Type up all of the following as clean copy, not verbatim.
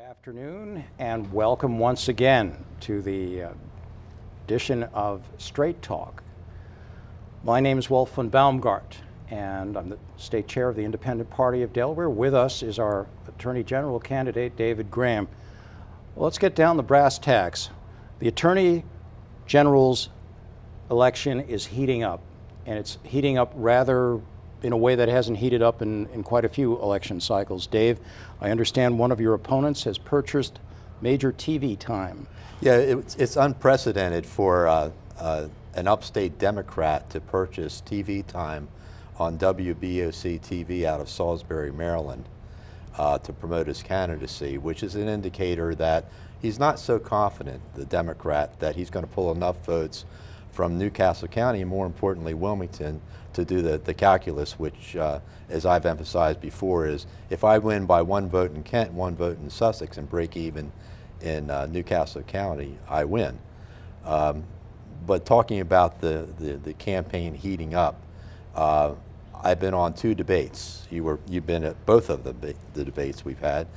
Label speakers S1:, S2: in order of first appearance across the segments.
S1: Afternoon and welcome once again to the edition of Straight Talk. My name is Wolfman Baumgart and I'm the state chair of the Independent Party of Delaware. With us is our Attorney General candidate, David Graham. Well, let's get down the brass tacks. The Attorney General's election is heating up, and it's heating up rather in a way that hasn't heated up in quite a few election cycles. Dave, I understand one of your opponents has purchased major TV time.
S2: Yeah, it's unprecedented for an upstate Democrat to purchase TV time on WBOC TV out of Salisbury, Maryland, to promote his candidacy, which is an indicator that he's not so confident, the Democrat, that he's going to pull enough votes from Newcastle County, and more importantly Wilmington, to do the calculus, which, as I've emphasized before, is if I win by one vote in Kent, one vote in Sussex, and break even in Newcastle County, I win. But talking about the campaign heating up, I've been on two debates. You've been at both of the debates we've had.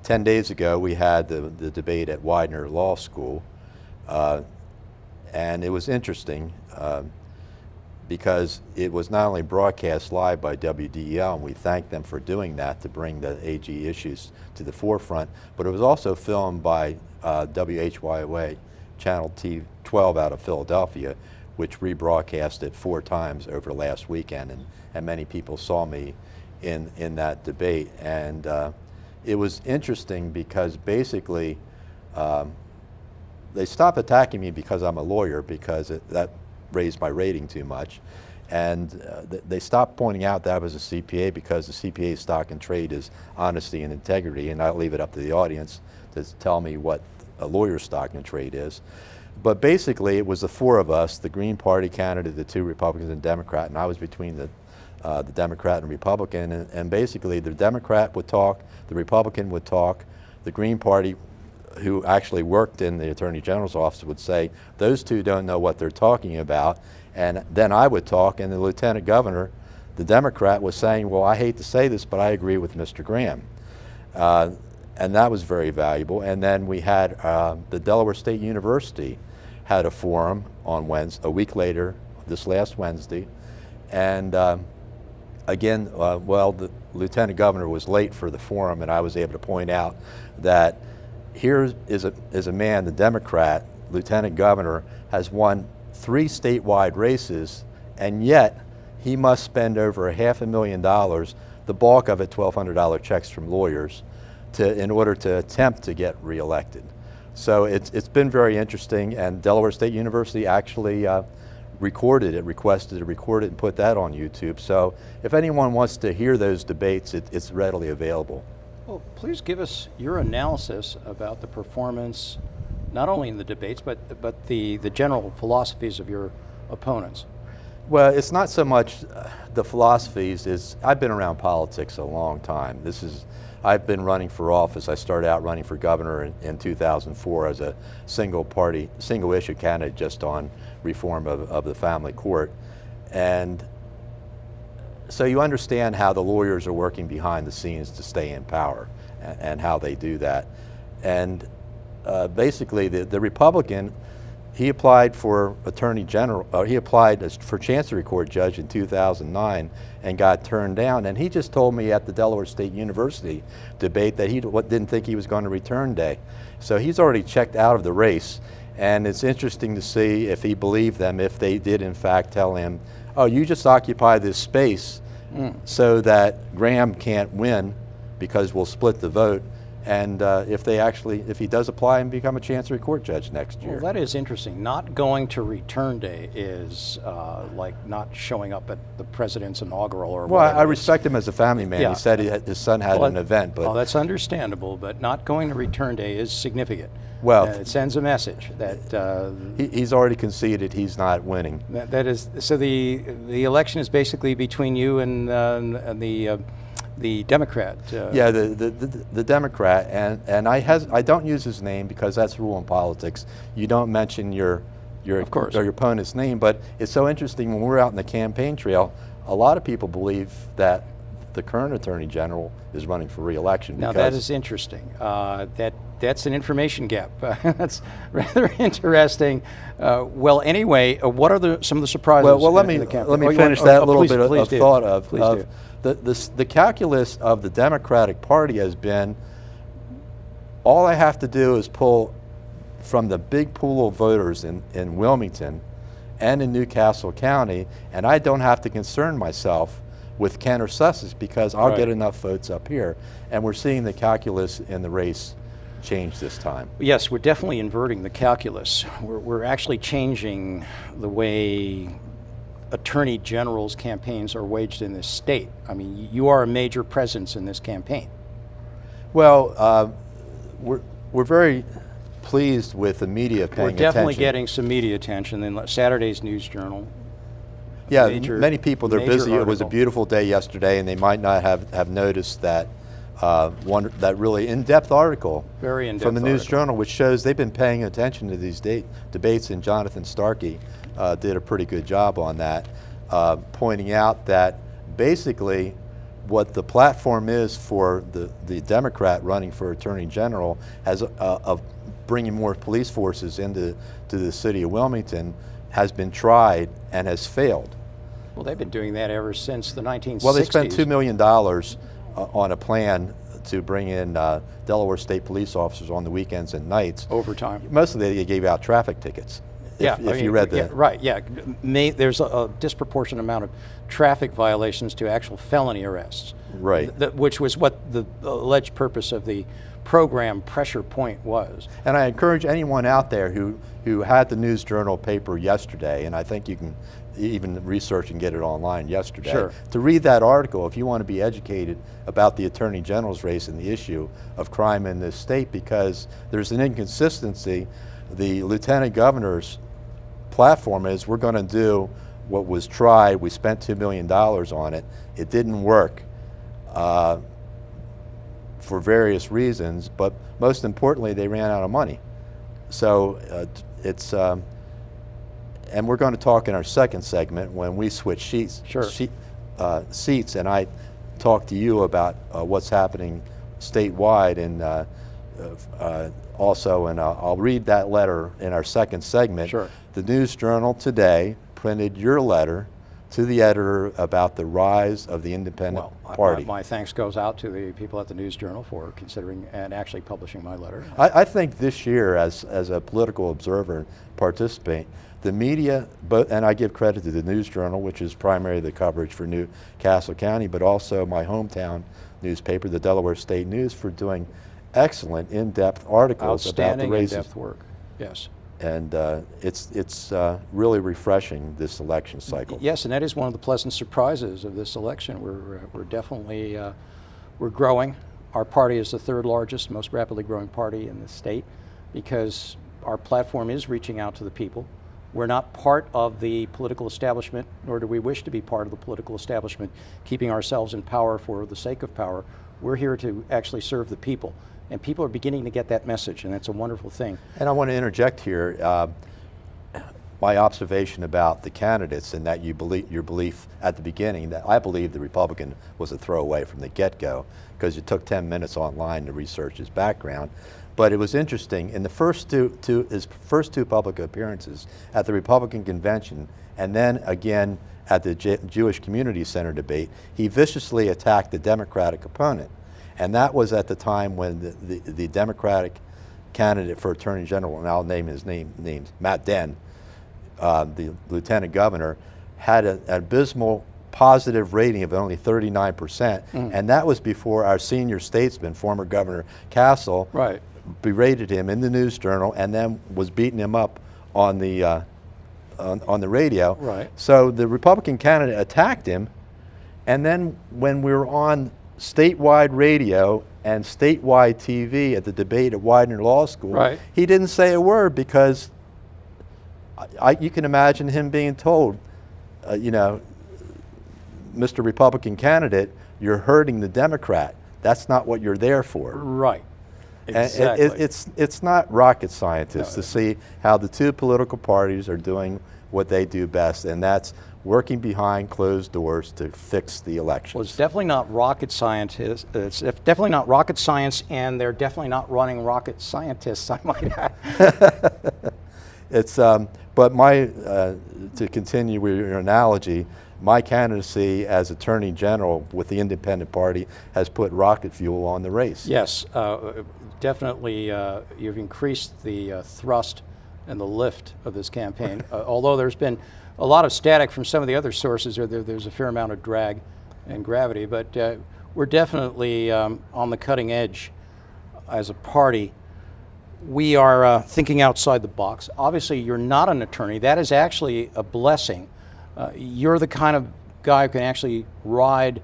S2: 10 days ago, we had the debate at Widener Law School, and it was interesting. Because it was not only broadcast live by WDEL, and we thank them for doing that to bring the AG issues to the forefront, but it was also filmed by WHYOA Channel T12 out of Philadelphia, which rebroadcast it 4 times over last weekend, and many people saw me in that debate. And it was interesting because basically they stopped attacking me because I'm a lawyer, because that raised my rating too much, and they stopped pointing out that I was a CPA, because the CPA stock and trade is honesty and integrity, and I'll leave it up to the audience to tell me what a lawyer's stock and trade is. But basically it was the 4 of us, the Green Party candidate, the 2 Republicans and Democrat, and I was between the Democrat and Republican, and basically the Democrat would talk, the Republican would talk, the Green Party, who actually worked in the Attorney General's office, would say, those 2 don't know what they're talking about. And then I would talk, and the Lieutenant Governor, the Democrat, was saying, well, I hate to say this, but I agree with Mr. Graham. And that was very valuable. And then we had the Delaware State University had a forum on Wednesday, a week later, this last Wednesday. And again, well, the Lieutenant Governor was late for the forum, and I was able to point out that here is a man, the Democrat, Lieutenant Governor, has won 3 statewide races, and yet he must spend over $500,000, the bulk of it $1,200 checks from lawyers, in order to attempt to get reelected. So it's been very interesting, and Delaware State University actually recorded it, requested to record it and put that on YouTube. So if anyone wants to hear those debates, it's readily available.
S1: Well, please give us your analysis about the performance, not only in the debates, but the general philosophies of your opponents.
S2: Well, it's not so much the philosophies. I've been around politics a long time. I've been running for office. I started out running for governor in 2004 as a single issue candidate just on reform of the family court. And so you understand how the lawyers are working behind the scenes to stay in power, and how they do that. And basically the Republican, he applied for Attorney General, he applied for Chancery Court judge in 2009 and got turned down. And he just told me at the Delaware State University debate that he didn't think he was going to return day. So he's already checked out of the race. And it's interesting to see if he believed them, if they did in fact tell him, oh, you just occupy this space so that Graham can't win because we'll split the vote. And if he does apply and become a Chancery Court judge next year.
S1: Well, that is interesting. Not going to return day is like not showing up at the president's inaugural or whatever.
S2: Well, I respect him as a family man. Yeah. He said his son had an event. But
S1: that's understandable, but not going to return day is significant.
S2: Well,
S1: it sends a message that
S2: he's already conceded he's not winning.
S1: That is, so the election is basically between you and the Democrat.
S2: Yeah, the Democrat, and I don't use his name because that's rule in politics. You don't mention your opponent's name, but it's so interesting when we're out in the campaign trail. A lot of people believe that the current Attorney General is running for re-election.
S1: Now that is interesting. That's an information gap. That's rather interesting. Well, anyway, what are some of the surprises?
S2: Well, let me
S1: in the campaign?
S2: finish that little
S1: please,
S2: bit
S1: please
S2: of
S1: do.
S2: thought of
S1: Please do.
S2: the calculus of the Democratic Party has been, all I have to do is pull from the big pool of voters in Wilmington and in Newcastle County, and I don't have to concern myself with Kent or Sussex because I'll get enough votes up here. And we're seeing the calculus in the race change this time.
S1: Yes, we're definitely inverting the calculus. We're actually changing the way attorney generals' campaigns are waged in this state. I mean, you are a major presence in this campaign.
S2: Well, we're very pleased with the media paying attention.
S1: We're definitely getting some media attention. Then Saturday's News Journal.
S2: Yeah, many people, they're busy.
S1: article.
S2: It was a beautiful day yesterday, and they might not have noticed that that really in-depth article
S1: Very in-depth
S2: from the News
S1: article.
S2: Journal, which shows they've been paying attention to these debates, and Jonathan Starkey did a pretty good job on that, pointing out that basically what the platform is for the Democrat running for Attorney General of bringing more police forces into the city of Wilmington has been tried and has failed.
S1: Well, they've been doing that ever since the 1960s.
S2: Well, they spent $2 million on a plan to bring in Delaware State police officers on the weekends and nights.
S1: Overtime.
S2: Mostly they gave out traffic tickets. If you read the...
S1: Yeah, right, yeah. There's a disproportionate amount of traffic violations to actual felony arrests.
S2: Right.
S1: Which was what the alleged purpose of the program Pressure Point was.
S2: And I encourage anyone out there who had the News Journal paper yesterday, and I think you can even research and get it online yesterday,
S1: Sure.
S2: to read that article if you want to be educated about the Attorney General's race and the issue of crime in this state, because there's an inconsistency. The Lieutenant Governor's platform is, we're going to do what was tried. We spent $2 million on it. It didn't work for various reasons, but most importantly, they ran out of money. So and we're going to talk in our second segment when we switch seats, and I talk to you about what's happening statewide, and also, and I'll read that letter in our second segment.
S1: Sure.
S2: The News Journal today printed your letter to the editor about the rise of the independent party.
S1: My thanks goes out to the people at the News Journal for considering and actually publishing my letter.
S2: I think this year, as a political observer and participant, the media, and I give credit to the News Journal, which is primarily the coverage for Newcastle County, but also my hometown newspaper, the Delaware State News, for doing excellent in-depth articles about the races.
S1: In-depth work, yes.
S2: And it's really refreshing, this election cycle.
S1: Yes, and that is one of the pleasant surprises of this election. We're definitely we're growing. Our party is the third largest, most rapidly growing party in the state because our platform is reaching out to the people. We're not part of the political establishment, nor do we wish to be part of the political establishment, keeping ourselves in power for the sake of power. We're here to actually serve the people. And people are beginning to get that message, and that's a wonderful thing.
S2: And I want to interject here my observation about the candidates, and that your belief at the beginning that I believe the Republican was a throwaway from the get-go, because it took 10 minutes online to research his background. But it was interesting, in the his first two public appearances at the Republican convention, and then again at the Jewish Community Center debate, he viciously attacked the Democratic opponent. And that was at the time when the Democratic candidate for Attorney General, and I'll name his name, Matt Dehn, the Lieutenant Governor, had an abysmal positive rating of only 39%, and that was before our senior statesman, former Governor Castle, berated him in the News Journal, and then was beating him up on the radio.
S1: Right.
S2: So the Republican candidate attacked him, and then when we were on statewide radio and statewide TV at the debate at Widener Law School, he didn't say a word, because you can imagine him being told, you know, Mr. Republican candidate, you're hurting the Democrat. That's not what you're there for.
S1: Right. Exactly.
S2: And it's not rocket scientists to see how the two political parties are doing what they do best, and that's working behind closed doors to fix the elections.
S1: Well, it's definitely not rocket scientists. It's definitely not rocket science, and they're definitely not running rocket scientists, I might add.
S2: It's, but to continue with your analogy, my candidacy as Attorney General with the Independent Party has put rocket fuel on the race.
S1: Yes, definitely you've increased the thrust and the lift of this campaign. Although there's been a lot of static from some of the other sources, there's a fair amount of drag and gravity, but we're definitely on the cutting edge as a party. We are thinking outside the box. Obviously, you're not an attorney. That is actually a blessing. You're the kind of guy who can actually herd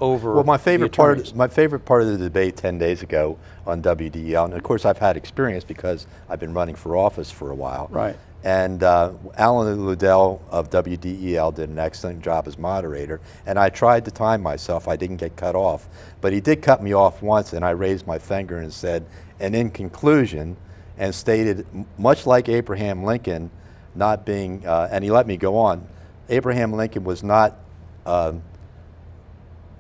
S1: over.
S2: Well, my favorite part of the debate 10 days ago on WDEL, and of course I've had experience because I've been running for office for a while.
S1: Right.
S2: And Alan Ludell of WDEL did an excellent job as moderator, and I tried to time myself. I didn't get cut off, but he did cut me off once, and I raised my finger and said, and in conclusion, and stated, much like Abraham Lincoln not being, and he let me go on, Abraham Lincoln was not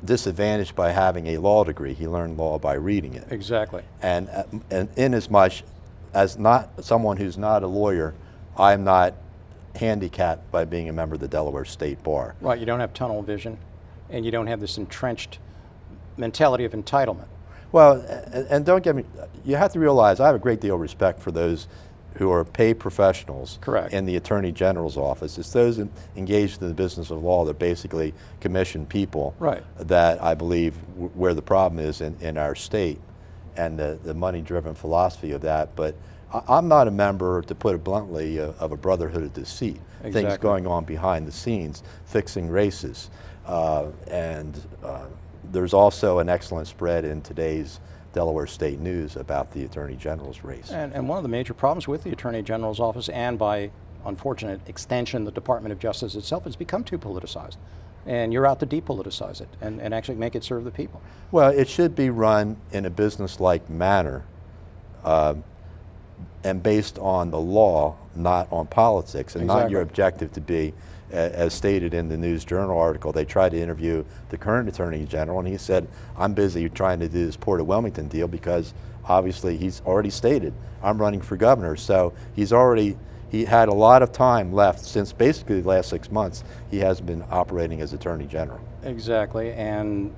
S2: disadvantaged by having a law degree. He learned law by reading it.
S1: Exactly.
S2: And inasmuch as not someone who's not a lawyer, I'm not handicapped by being a member of the Delaware State Bar.
S1: Right, you don't have tunnel vision, and you don't have this entrenched mentality of entitlement.
S2: Well, and don't get me, you have to realize I have a great deal of respect for those who are paid professionals.
S1: Correct.
S2: In the Attorney General's office. It's those engaged in the business of law that basically commission people.
S1: Right.
S2: That I believe where the problem is in our state and the money-driven philosophy of that. But I'm not a member, to put it bluntly, of a brotherhood of deceit.
S1: Exactly.
S2: Things going on behind the scenes, fixing races. There's also an excellent spread in today's Delaware State News about the Attorney General's race.
S1: And one of the major problems with the Attorney General's office, and by unfortunate extension the Department of Justice itself, has become too politicized. And you're out to depoliticize it and actually make it serve the people.
S2: Well, it should be run in a business-like manner and based on the law, not on politics, and
S1: Exactly.
S2: not your objective to be, as stated in the News Journal article. They tried to interview the current Attorney General, and he said, I'm busy trying to do this Port of Wilmington deal because obviously he's already stated, I'm running for governor. So he had a lot of time left since basically the last 6 months. He has been operating as Attorney General.
S1: Exactly, and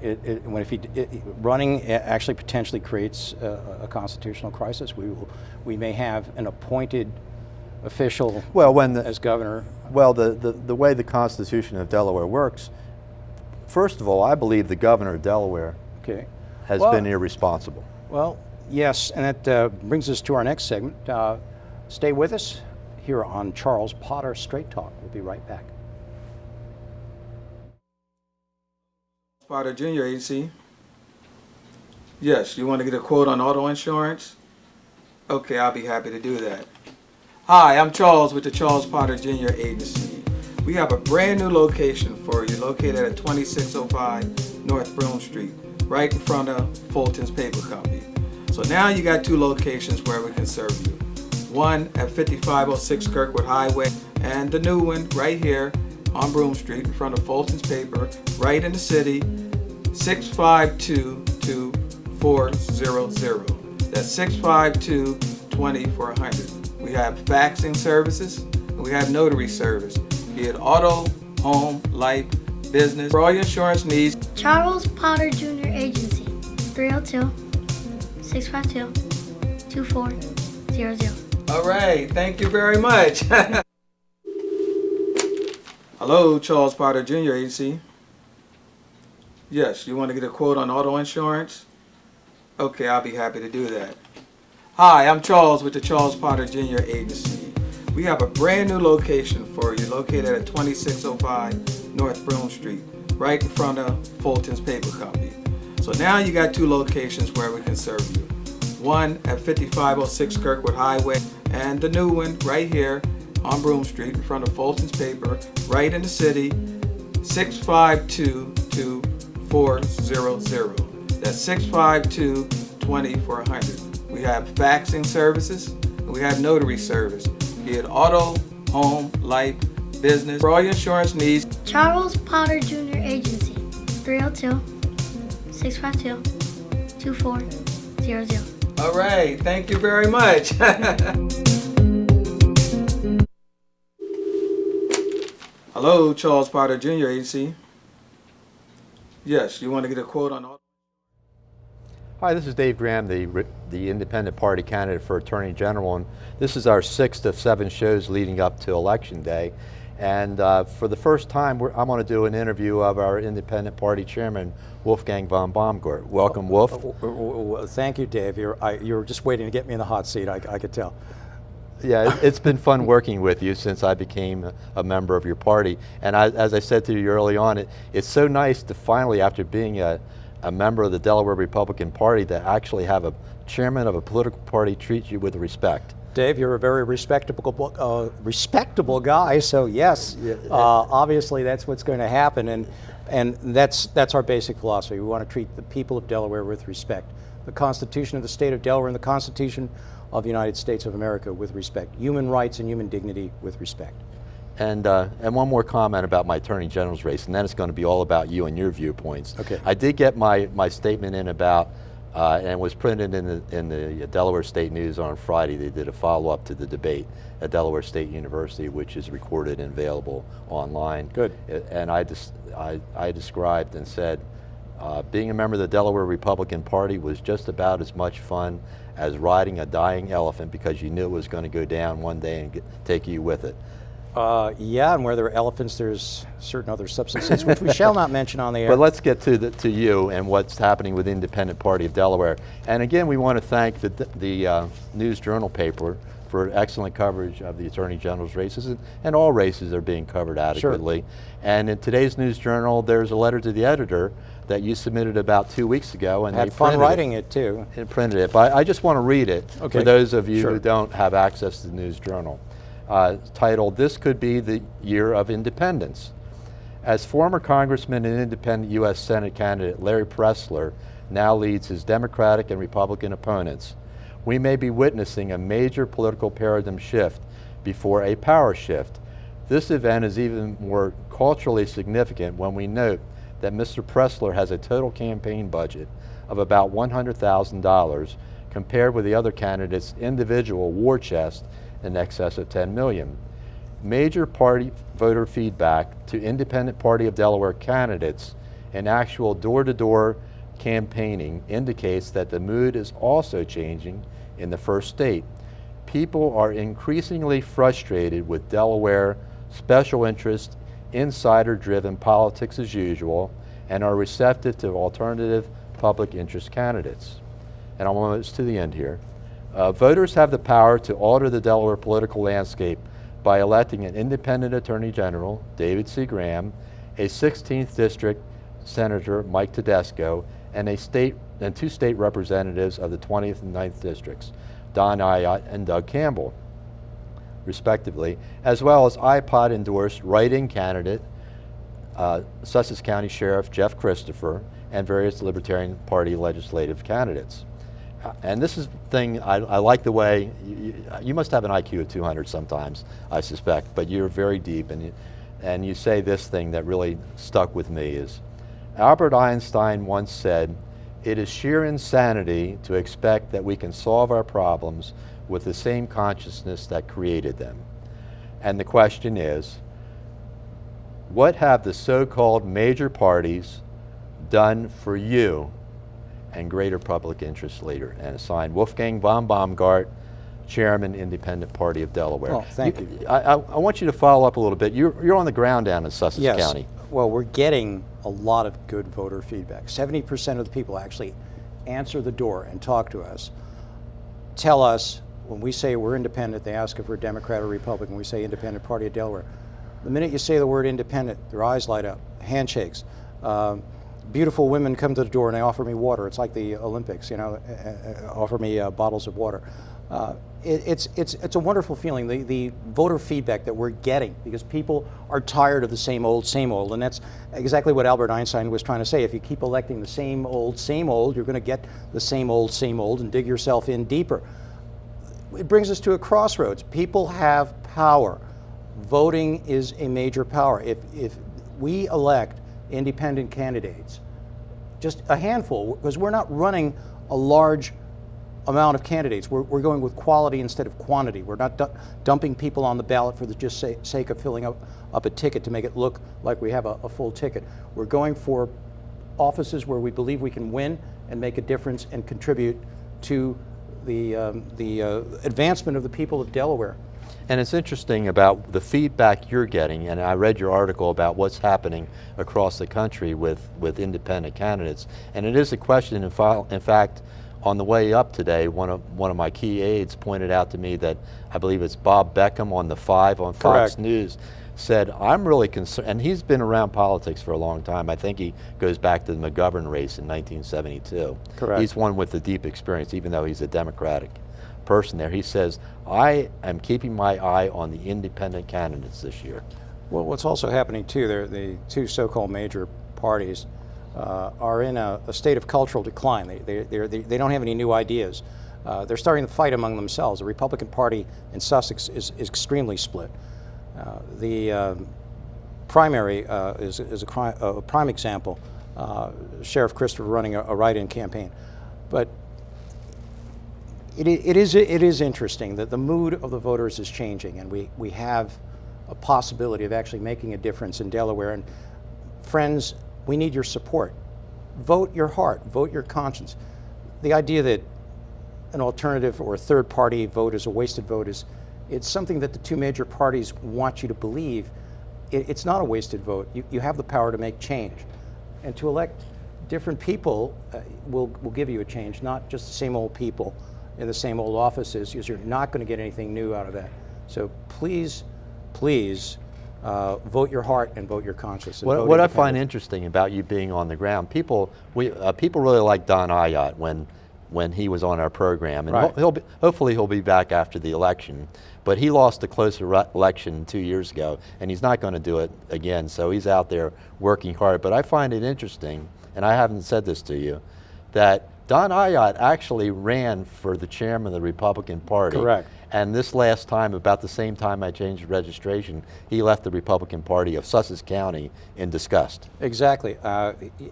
S1: running actually potentially creates a constitutional crisis. We may have an appointed official as governor.
S2: Well, the way the Constitution of Delaware works, first of all, I believe the governor of Delaware has been irresponsible.
S1: Well, yes, and that brings us to our next segment. Stay with us here on Charles Potter Straight Talk. We'll be right back.
S3: Potter Jr. Agency. Yes, you want to get a quote on auto insurance? Okay, I'll be happy to do that. Hi, I'm Charles with the Charles Potter Jr. Agency. We have a brand new location for you, located at 2605 North Broome Street, right in front of Fulton's Paper Company. So now you got two locations where we can serve you. One at 5506 Kirkwood Highway, and the new one right here on Broome Street in front of Fulton's Paper, right in the city, 652-2400. That's 652-2400. We have faxing services, and we have notary service, be it auto, home, life, business, for all your insurance needs.
S4: Charles Potter Jr. Agency, 302-652-2400.
S3: All right, thank you very much. Hello, Charles Potter Jr. Agency. Yes, you want to get a quote on auto insurance? Okay, I'll be happy to do that. Hi, I'm Charles with the Charles Potter Jr. Agency. We have a brand new location for you, located at 2605 North Broome Street, right in front of Fulton's Paper Company. So now you got two locations where we can serve you. One at 5506 Kirkwood Highway, and the new one right here on Broome Street in front of Fulton's Paper, right in the city, 652-2400. That's 652-2400. We have faxing services, and we have notary service, be it auto, home, life, business. For all your insurance needs,
S4: Charles Potter Jr. Agency, 302-652-2400.
S3: all right, thank you very much. Hello, Charles Potter Jr. Agency. Yes, you want to get a quote on auto?
S2: Hi, this is Dave Graham, the Independent Party candidate for Attorney General, and this is our 6th of 7 shows leading up to Election Day. And for the first time, I'm going to do an interview of our Independent Party Chairman, Wolfgang von Baumgart. Welcome, Wolf.
S1: Thank you, Dave. You're just waiting to get me in the hot seat, I could tell.
S2: Yeah, it's been fun working with you since I became a member of your party. And as I said to you early on, it's so nice to finally, after being a member of the Delaware Republican Party, to actually have a chairman of a political party treat you with respect.
S1: Dave, you're a very respectable guy, so yes, obviously that's what's going to happen, and that's our basic philosophy. We want to treat the people of Delaware with respect. The Constitution of the State of Delaware and the Constitution of the United States of America with respect. Human rights and human dignity with respect.
S2: And one more comment about my Attorney General's race, and then it's going to be all about you and your viewpoints.
S1: Okay.
S2: I did get my statement in about, and was printed in the Delaware State News on Friday. They did a follow-up to the debate at Delaware State University, which is recorded and available online.
S1: Good.
S2: And I described and said, being a member of the Delaware Republican Party was just about as much fun as riding a dying elephant, because you knew it was going to go down one day and take you with it.
S1: Yeah, and where there are elephants, there's certain other substances, which we shall not mention on the air.
S2: But let's get to you and what's happening with the Independent Party of Delaware. And again, we want to thank the News Journal paper for excellent coverage of the Attorney General's races, and all races are being covered adequately.
S1: Sure.
S2: And in today's News Journal, there's a letter to the editor that you submitted about 2 weeks ago, and
S1: had fun writing it too.
S2: And printed it, but I just want to read it for those of you
S1: Sure.
S2: who don't have access to the News Journal. Titled, "This Could Be the Year of Independence." As former Congressman and independent U.S. Senate candidate Larry Pressler now leads his Democratic and Republican opponents, we may be witnessing a major political paradigm shift before a power shift. This event is even more culturally significant when we note that Mr. Pressler has a total campaign budget of about $100,000 compared with the other candidates' individual war chest in excess of $10 million. Major party voter feedback to Independent Party of Delaware candidates and actual door-to-door campaigning indicates that the mood is also changing in the first state. People are increasingly frustrated with Delaware special interest, insider-driven politics as usual, and are receptive to alternative public interest candidates. And I'm almost to the end here. Voters have the power to alter the Delaware political landscape by electing an independent Attorney General, David C. Graham, a 16th District Senator, Mike Tedesco, and two state representatives of the 20th and 9th Districts, Don Ayotte and Doug Campbell, respectively, as well as IPOD endorsed write-in candidate, Sussex County Sheriff Jeff Christopher, and various Libertarian Party legislative candidates. And this is the thing, I like the way, you must have an IQ of 200 sometimes, I suspect, but you're very deep, and you say this thing that really stuck with me is, Albert Einstein once said, "It is sheer insanity to expect that we can solve our problems with the same consciousness that created them." And the question is, what have the so-called major parties done for you and greater public interest later? And assigned Wolfgang von Baumgart, Chairman, Independent Party of Delaware.
S1: Well, thank you.
S2: I want you to follow up a little bit. You're on the ground down in Sussex County.
S1: Well, we're getting a lot of good voter feedback. 70% of the people actually answer the door and talk to us, tell us, when we say we're independent, they ask if we're Democrat or Republican. We say Independent Party of Delaware. The minute you say the word independent, their eyes light up, handshakes. Beautiful women come to the door and they offer me water. It's like the Olympics, offer me bottles of water. It's a wonderful feeling, the voter feedback that we're getting, because people are tired of the same old, and that's exactly what Albert Einstein was trying to say. If you keep electing the same old, you're going to get the same old, and dig yourself in deeper. It brings us to a crossroads. People have power. voting is a major power. If we elect independent candidates, just a handful, because we're not running a large amount of candidates. We're going with quality instead of quantity. We're not dumping people on the ballot for the just sake of filling up a ticket to make it look like we have a full ticket. We're going for offices where we believe we can win and make a difference and contribute to the advancement of the people of Delaware.
S2: And it's interesting about the feedback you're getting, and I read your article about what's happening across the country with independent candidates, and it is a question. In fact, on the way up today, one of my key aides pointed out to me that I believe it's Bob Beckham on the 5 on Fox
S1: Correct.
S2: News said, I'm really concerned, and he's been around politics for a long time. I think he goes back to the McGovern race in 1972.
S1: Correct.
S2: He's one with the deep experience, even though he's a Democratic person there. He says, I am keeping my eye on the independent candidates this year.
S1: Well, what's also happening too, the two so-called major parties are in a state of cultural decline. They don't have any new ideas. They're starting to fight among themselves. The Republican Party in Sussex is extremely split. The primary is a prime example. Sheriff Christopher running a write-in campaign, but it is interesting that the mood of the voters is changing, and we have a possibility of actually making a difference in Delaware. And friends, we need your support. Vote your heart, vote your conscience. The idea that an alternative or a third party vote is a wasted vote it's something that the two major parties want you to believe. It's not a wasted vote. You have the power to make change. And to elect different people will give you a change, not just the same old people in the same old offices, because you're not going to get anything new out of that. So please, please, vote your heart and vote your conscience.
S2: What I find interesting about you being on the ground, people really like Don Ayotte when he was on our program, and
S1: Right.
S2: hopefully he'll be back after the election. But he lost a close election 2 years ago, and he's not going to do it again. So he's out there working hard. But I find it interesting, and I haven't said this to you, that Don Ayotte actually ran for the chairman of the Republican Party.
S1: Correct.
S2: And this last time, about the same time I changed registration, he left the Republican Party of Sussex County in disgust.
S1: Exactly.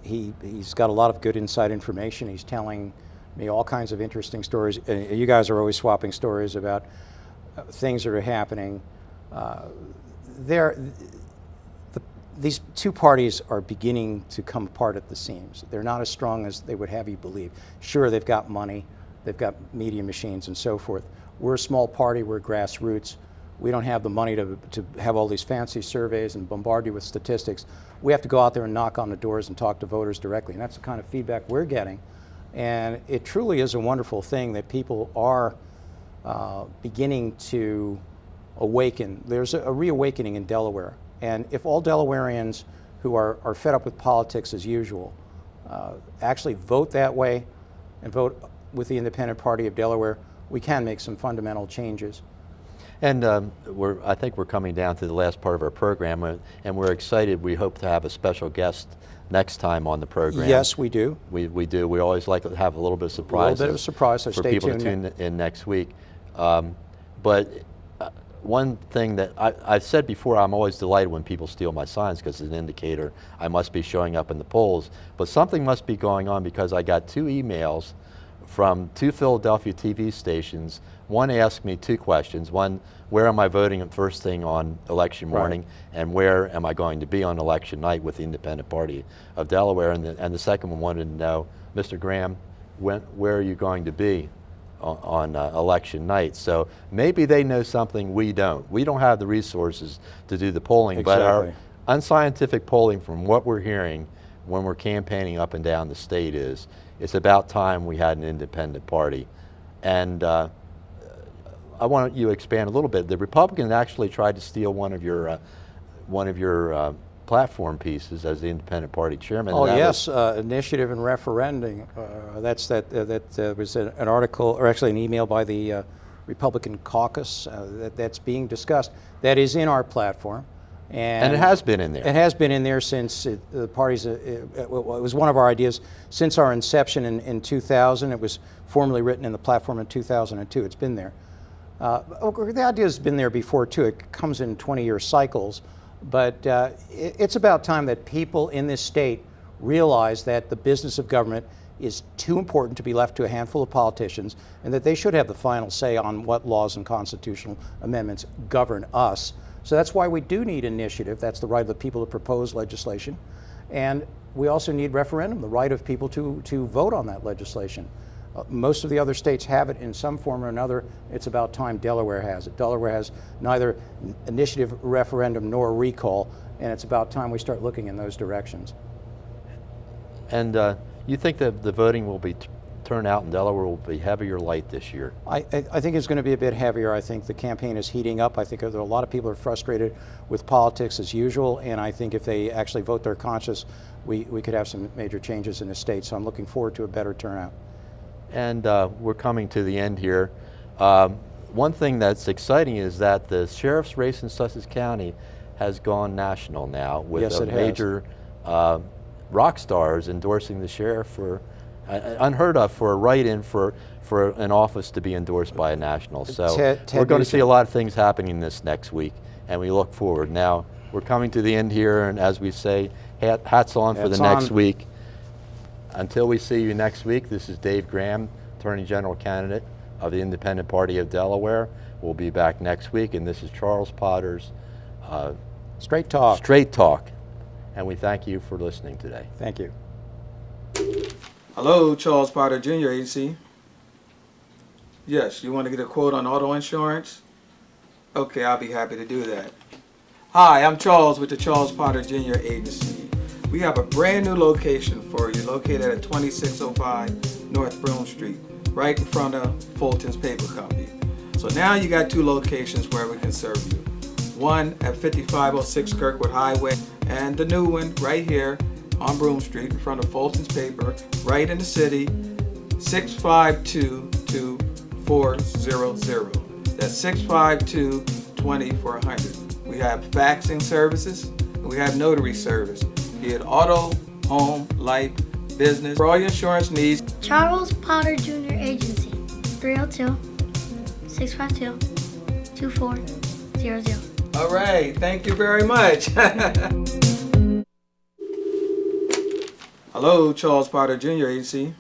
S1: He's got a lot of good inside information. He's telling me all kinds of interesting stories. You guys are always swapping stories about things that are happening. These two parties are beginning to come apart at the seams. They're not as strong as they would have you believe. Sure, they've got money, they've got media machines and so forth. We're a small party, we're grassroots. We don't have the money to have all these fancy surveys and bombard you with statistics. We have to go out there and knock on the doors and talk to voters directly, and that's the kind of feedback we're getting. And it truly is a wonderful thing that people are beginning to awaken. There's a reawakening in Delaware. And if all Delawareans who are fed up with politics as usual actually vote that way and vote with the Independent Party of Delaware, we can make some fundamental changes.
S2: And I think we're coming down to the last part of our program, and we're excited. We hope to have a special guest next time on the program.
S1: Yes, we do.
S2: We do. We always like to have a little bit of surprise.
S1: A little bit of a surprise, so
S2: for
S1: stay
S2: people
S1: tuned
S2: to tune in next week. But one thing that I've said before, I'm always delighted when people steal my signs because it's an indicator I must be showing up in the polls. But something must be going on because I got 2 emails from 2 Philadelphia TV stations. One asked me 2 questions. One, where am I voting first thing on election morning?
S1: Right.
S2: And where am I going to be on election night with the Independent Party of Delaware? And the second one wanted to know, Mr. Graham, where are you going to be on election night? So maybe they know something we don't. We don't have the resources to do the polling,
S1: Exactly.
S2: but our unscientific polling from what we're hearing when we're campaigning up and down the state is, it's about time we had an independent party. And I want you to expand a little bit. The Republicans actually tried to steal one of your platform pieces as the independent party chairman.
S1: Oh yes, initiative and referendum. That was an article, or actually an email by the Republican caucus that's being discussed. That is in our platform.
S2: And it has been in there.
S1: It has been in there since the party's, it was one of our ideas since our inception in 2000. It was formally written in the platform in 2002. It's been there. The idea has been there before too. It comes in 20-year cycles, but it's about time that people in this state realize that the business of government is too important to be left to a handful of politicians, and that they should have the final say on what laws and constitutional amendments govern us. So that's why we do need initiative. That's the right of the people to propose legislation. And we also need referendum, the right of people to vote on that legislation. Most of the other states have it in some form or another. It's about time Delaware has it. Delaware has neither initiative, referendum, nor recall, and it's about time we start looking in those directions.
S2: And you think that the voting will be turnout in Delaware will be heavy or light this year?
S1: I think it's going to be a bit heavier. I think the campaign is heating up. I think there are a lot of people who are frustrated with politics as usual, and I think if they actually vote their conscience, we could have some major changes in the state. So I'm looking forward to a better turnout.
S2: And we're coming to the end here. One thing that's exciting is that the sheriff's race in Sussex County has gone national now, with
S1: Yes, it has.
S2: major rock stars endorsing the sheriff for unheard of for a write-in for an office to be endorsed by a national. So
S1: Ted
S2: we're going to see a
S1: Nugent.
S2: lot of things happening this next week, and we look forward. Now we're coming to the end here, and as we say, hats on for the
S1: Hats
S2: next
S1: on.
S2: week. Until we see you next week, this is Dave Graham, Attorney General candidate of the Independent Party of Delaware. We'll be back next week, and this is Charles Potter's
S1: Straight talk.
S2: Straight Talk, and we thank you for listening today.
S1: Thank you.
S3: Hello, Charles Potter Jr. Agency. Yes, you want to get a quote on auto insurance? Okay, I'll be happy to do that. Hi, I'm Charles with the Charles Potter Jr. Agency. We have a brand new location for you, located at 2605 North Broome Street, right in front of Fulton's Paper Company. So now you got two locations where we can serve you. One at 5506 Kirkwood Highway, and the new one right here on Broome Street in front of Fulton's Paper, right in the city, 652-2400. That's 652-2400. We have faxing services, and we have notary service. Be it auto, home, life, business, for all your insurance needs.
S4: Charles Potter Jr. Agency, 302-652-2400.
S3: All right, thank you very much. Hello, Charles Potter Jr. Agency.